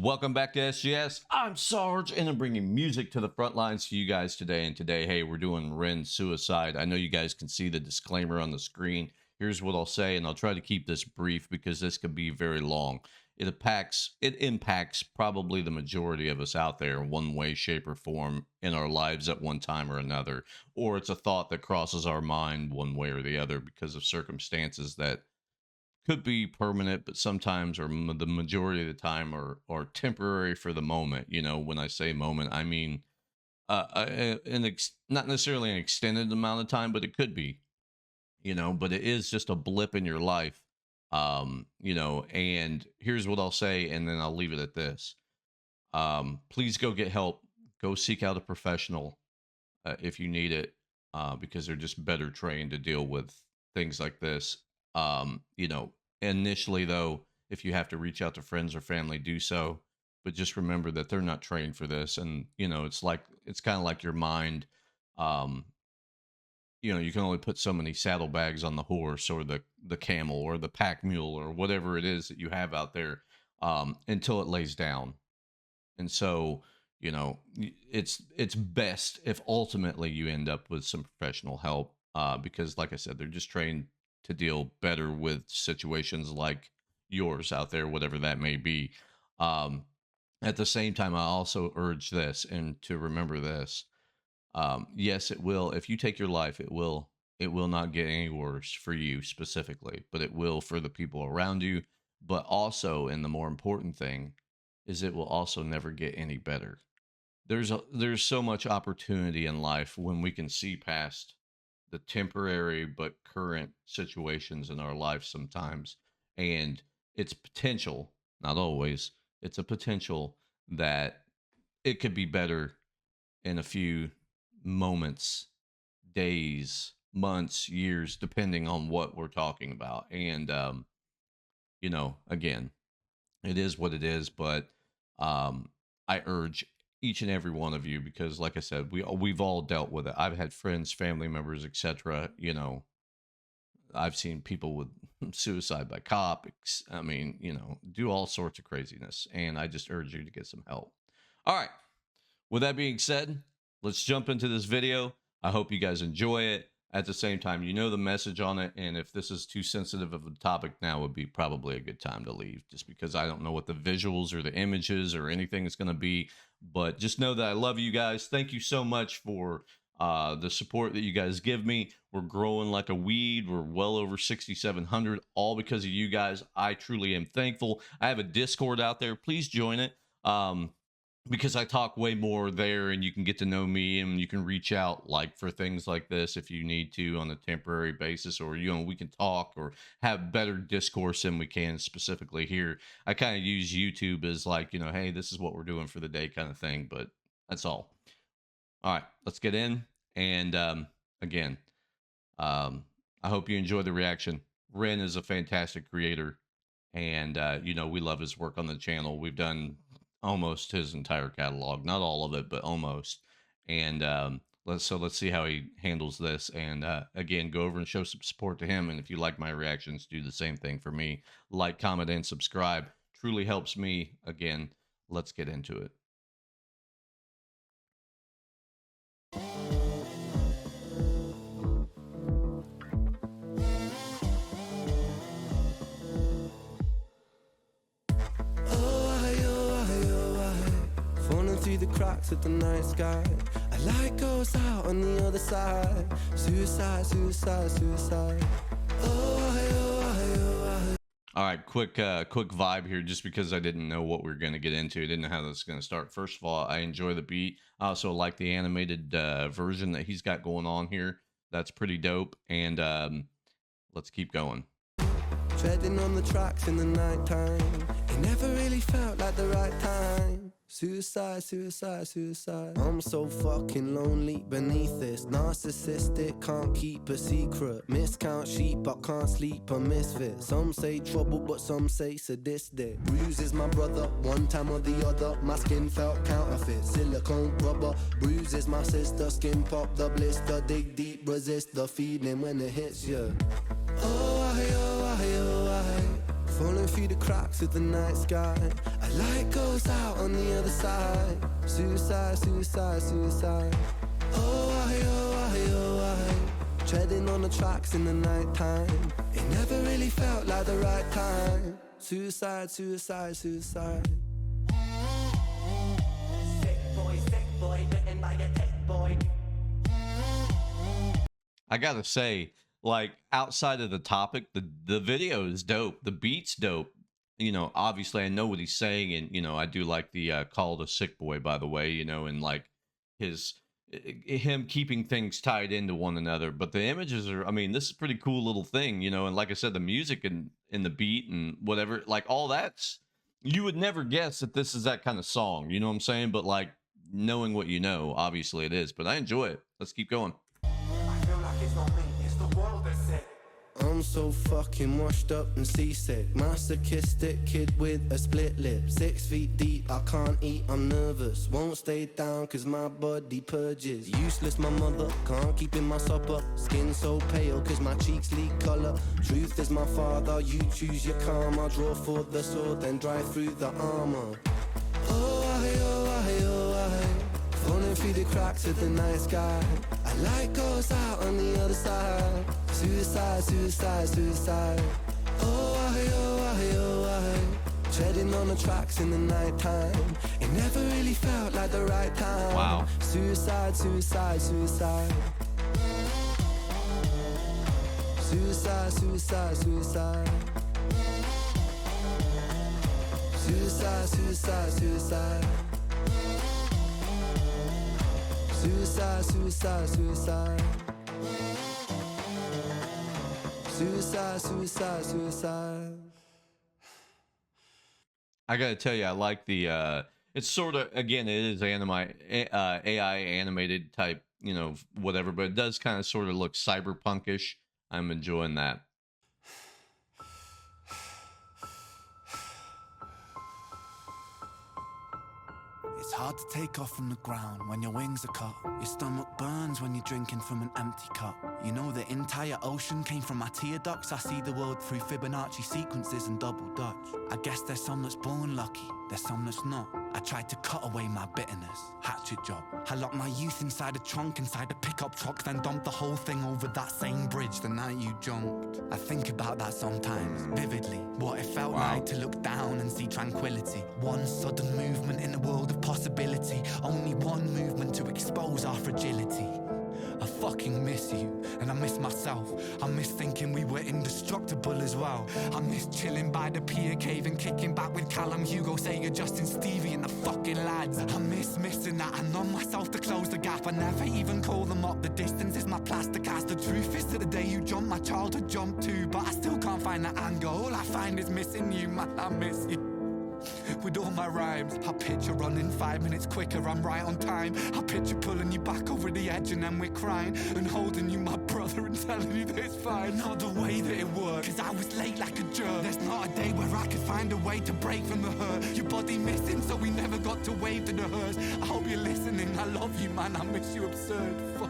Welcome back to SGS. I'm Sarge, and I'm bringing music to the front lines to you guys today. And today, hey, we're doing Ren Suicide. I know you guys can see the disclaimer on the screen. Here's what I'll say, and I'll try to keep this brief because this could be very long. It impacts probably the majority of us out there in one way, shape, or form in our lives at one time or another. Or it's a thought that crosses our mind one way or the other because of circumstances that could be permanent, but sometimes, or the majority of the time, are temporary for the moment. You know, when I say moment, I mean not necessarily an extended amount of time, but it could be. You know, but it is just a blip in your life. You know, and here's what I'll say, and then I'll leave it at this. Please go get help. Go seek out a professional if you need it, because they're just better trained to deal with things like this. You know, initially though, if you have to reach out to friends or family, do so. But just remember that they're not trained for this, and you know, it's kind of like your mind. Um, you know, you can only put so many saddlebags on the horse or the camel or the pack mule or whatever it is that you have out there, until it lays down. And so, you know, it's best if ultimately you end up with some professional help, because like I said, they're just trained to deal better with situations like yours out there, whatever that may be. Um, at the same time, I also urge this, and to remember this. Yes, it will. If you take your life, it will not get any worse for you specifically, but it will for the people around you. But also, and the more important thing is, it will also never get any better. There's so much opportunity in life when we can see past the temporary but current situations in our life sometimes, and it's potential, not always. It's a potential that it could be better in a few moments, days, months, years, depending on what we're talking about. And you know, again, it is what it is, but I urge each and every one of you, because like I said, we've all dealt with it. I've had friends, family members, etc. You know, I've seen people with suicide by cop. I mean, you know, do all sorts of craziness, and I just urge you to get some help. All right. With that being said, let's jump into this video. I hope you guys enjoy it. At the same time, you know the message on it, and if this is too sensitive of a topic now, would be probably a good time to leave, just because I don't know what the visuals or the images or anything is going to be. But just know that I love you guys. Thank you so much for the support that you guys give me. We're growing like a weed. We're well over 6,700, all because of you guys. I truly am thankful. I have a Discord out there. Please join it. Because I talk way more there, and you can get to know me, and you can reach out like for things like this if you need to on a temporary basis, or you know, we can talk or have better discourse than we can specifically here. I kind of use YouTube as like, you know, hey, this is what we're doing for the day kind of thing, but that's all. All right, let's get in. And again, I hope you enjoy the reaction. Ren is a fantastic creator, and you know, we love his work on the channel. We've done almost his entire catalog, not all of it, but almost. And let's see how he handles this. And again, go over and show some support to him. And if you like my reactions, do the same thing for me. Like, comment, and subscribe. Truly helps me. Again, let's get into it. Through the cracks of the night sky, a light goes out on the other side. Suicide, suicide, suicide. All right, quick vibe here, just because I didn't know what we were going to get into. I didn't know how this was going to start. First of all, I enjoy the beat. I also like the animated version that he's got going on here. That's pretty dope. And let's keep going. Treading on the tracks in the night time, it never really felt like the right time. Suicide, suicide, suicide. I'm so fucking lonely beneath this. Narcissistic, can't keep a secret. Miscount sheep, I can't sleep, a misfit. Some say trouble, but some say sadistic. Bruises my brother, one time or the other. My skin felt counterfeit, silicone rubber. Bruises my sister, skin pop the blister. Dig deep, resist the feeling when it hits you. Oh, I. Falling through the cracks of the night sky, a A light goes out on the other side. Suicide, suicide, suicide. Oh, I, oh, I, oh, I. Treading on the tracks in the night time. It never really felt like the right time. Suicide, suicide, suicide. Sick boy, bitten by a tick boy. I gotta say, like outside of the topic, the video is dope. The beat's dope. You know, obviously I know what he's saying, and you know, I do like the call to sick boy, by the way, you know, and like his him keeping things tied into one another. But the images are, I mean, this is a pretty cool little thing, you know, and like I said, the music and the beat and whatever, like all that's, you would never guess that this is that kind of song, you know what I'm saying? But like knowing what you know, obviously it is. But I enjoy it. Let's keep going. I feel like it's not me, it's the world that's sick. I'm so fucking washed up and seasick. Masochistic kid with a split lip. 6 feet deep, I can't eat, I'm nervous. Won't stay down cause my body purges. Useless my mother, can't keep in my supper. Skin so pale cause my cheeks leak colour. Truth is my father, you choose your karma. Draw for the sword, then drive through the armor. Oh, I, oh, I, oh, I. Falling through the cracks of the night sky. A light goes out on the other side. Suicide, suicide, suicide. Oh, I, oh, I, oh, I. Treading on the tracks in the night time. It never really felt like the right time. Wow. Suicide, suicide, suicide. Suicide, suicide, suicide. Suicide, suicide, suicide. Suicide, suicide, suicide. Suicide, suicide, suicide. I gotta tell you, I like the it's sort of, again, it is AI animated type, you know, whatever, but it does kind of sort of look cyberpunkish. I'm enjoying that. It's hard to take off from the ground when your wings are cut. Your stomach burns when you're drinking from an empty cup. You know the entire ocean came from my tear ducts. I see the world through Fibonacci sequences and double Dutch. I guess there's some that's born lucky, there's some that's not. I tried to cut away my bitterness, hatchet job. I locked my youth inside a trunk, inside a pickup truck, then dumped the whole thing over that same bridge the night you jumped. I think about that sometimes, vividly. What it felt like to look down and see tranquility. One sudden movement in a world of possibility. Only one movement to expose our fragility. I fucking miss you, and I miss myself. I miss thinking we were indestructible as well. I miss chilling by the pier cave and kicking back with Callum, Hugo, Sager, Justin, Stevie and the fucking lads. I miss missing that. I numb myself to close the gap. I never even call them up. The distance is my plastic ass. The truth is that the day you jumped, my childhood jumped too. But I still can't find that anger. All I find is missing you, man, I miss you. With all my rhymes, I picture running 5 minutes quicker, I'm right on time. I picture pulling you back over the edge and then we're crying and holding you, my brother, and telling you that it's fine. Not the way that it worked, cause I was late like a jerk. There's not a day where I could find a way to break from the hurt. Your body missing, so we never got to wave to the hearse. I hope you're listening, I love you, man, I miss you absurd. Fuck.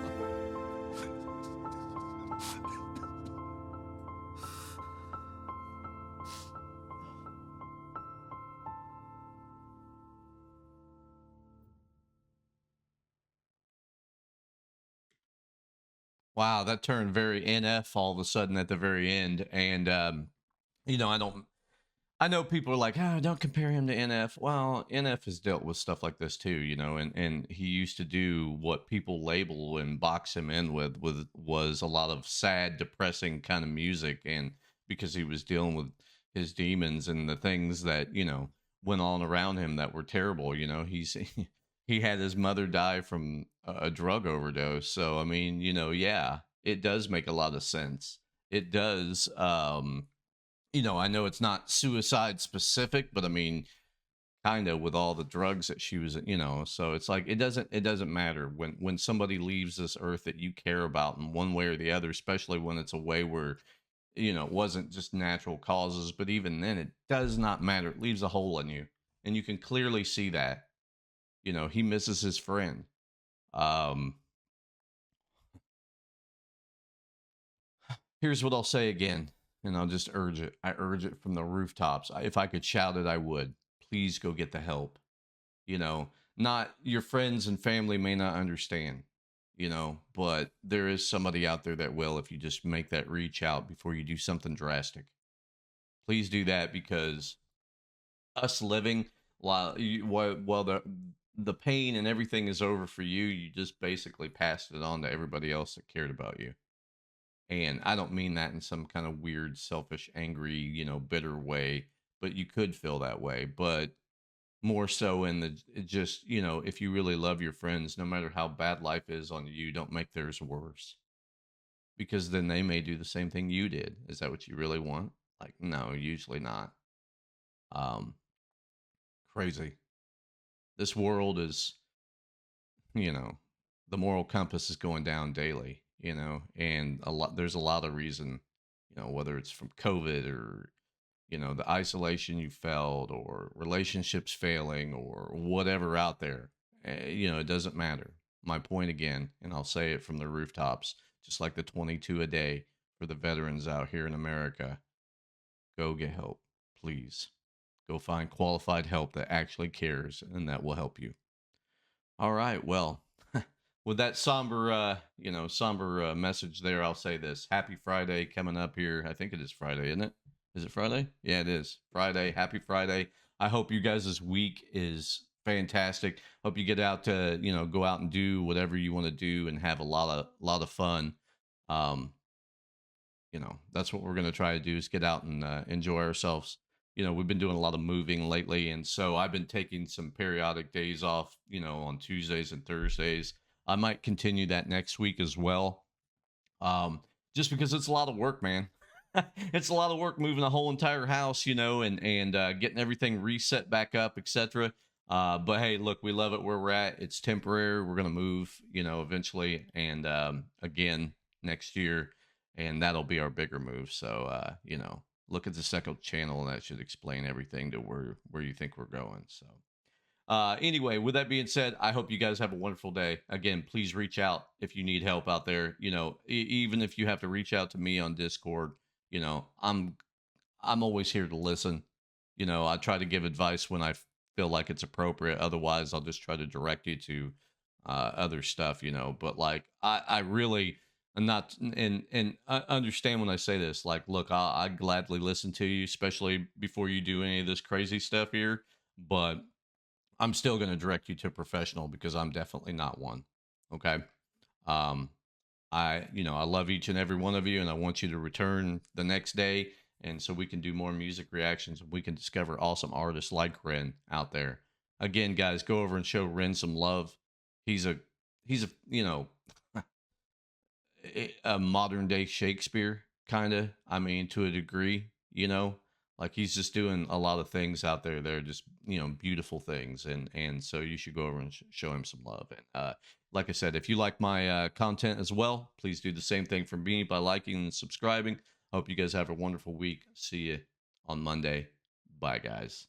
Wow, that turned very NF all of a sudden at the very end. And you know, I know people are like, oh, don't compare him to NF. Well, NF has dealt with stuff like this too, you know, and he used to do what people label and box him in with was a lot of sad, depressing kind of music, and because he was dealing with his demons and the things that, you know, went on around him that were terrible, you know, he's he had his mother die from a drug overdose. So I mean, you know, yeah, it does make a lot of sense. It does. You know, I know it's not suicide specific, but I mean, kind of with all the drugs that she was, you know, so it's like it doesn't matter when somebody leaves this earth that you care about in one way or the other, especially when it's a way where, you know, it wasn't just natural causes, but even then it does not matter. It leaves a hole in you, and you can clearly see that. You know, he misses his friend. Um, Here's what I'll say again, and I'll just urge it. I urge it from the rooftops. If I could shout it, I would. please go get the help. You know, not your friends and family may not understand, but there is somebody out there that will if you just make that reach out before you do something drastic. Please do that because us living while the pain and everything is over for you, you just basically passed it on to everybody else that cared about you. And I don't mean that in some kind of weird, selfish, angry, bitter way, but you could feel that way. But more so in the it just, if you really love your friends, no matter how bad life is on you, don't make theirs worse because then they may do the same thing you did. Is that what you really want? Like, no, usually not. Um, Crazy. This world is, you know, the moral compass is going down daily, and there's a lot of reason, whether it's from COVID or the isolation you felt or relationships failing or whatever out there. It doesn't matter. My point again, and I'll say it from the rooftops, just like the 22 a day for the veterans out here in America. Go get help, please. Go find qualified help that actually cares and that will help you. All right. Well, with that somber message there, I'll say this: Happy Friday coming up here. I think it is Friday, isn't it? Is it Friday? Yeah, it is Friday. Happy Friday. I hope you guys' week is fantastic. Hope you get out to go out and do whatever you want to do and have a lot of fun. Um, that's what we're going to try to do is get out and enjoy ourselves. We've been doing a lot of moving lately, and so I've been taking some periodic days off, on Tuesdays and Thursdays. I might continue that next week as well, just because it's a lot of work, man. It's a lot of work moving a whole entire house, and getting everything reset back up, etc. But hey, look, we love it where we're at. It's temporary. We're gonna move, eventually, and again next year, and that'll be our bigger move. So, look at the second channel, and that should explain everything to where you think we're going. So. Anyway, with that being said, I hope you guys have a wonderful day. Again, please reach out if you need help out there. Even if you have to reach out to me on Discord, I'm always here to listen. I try to give advice when I feel like it's appropriate. Otherwise, I'll just try to direct you to other stuff. But like, I really am not and I understand when I say this. Like, look, I gladly listen to you, especially before you do any of this crazy stuff here. But I'm still going to direct you to a professional because I'm definitely not one. Okay. Um, I love each and every one of you, and I want you to return the next day, and so we can do more music reactions and we can discover awesome artists like Ren out there. Again, guys, go over and show Ren some love. He's a a modern day Shakespeare, kind of. I mean, to a degree, like he's just doing a lot of things out there. They're just beautiful things, and so you should go over and show him some love. And like I said, if you like my content as well, please do the same thing for me by liking and subscribing. Hope you guys have a wonderful week. See you on Monday. Bye, guys.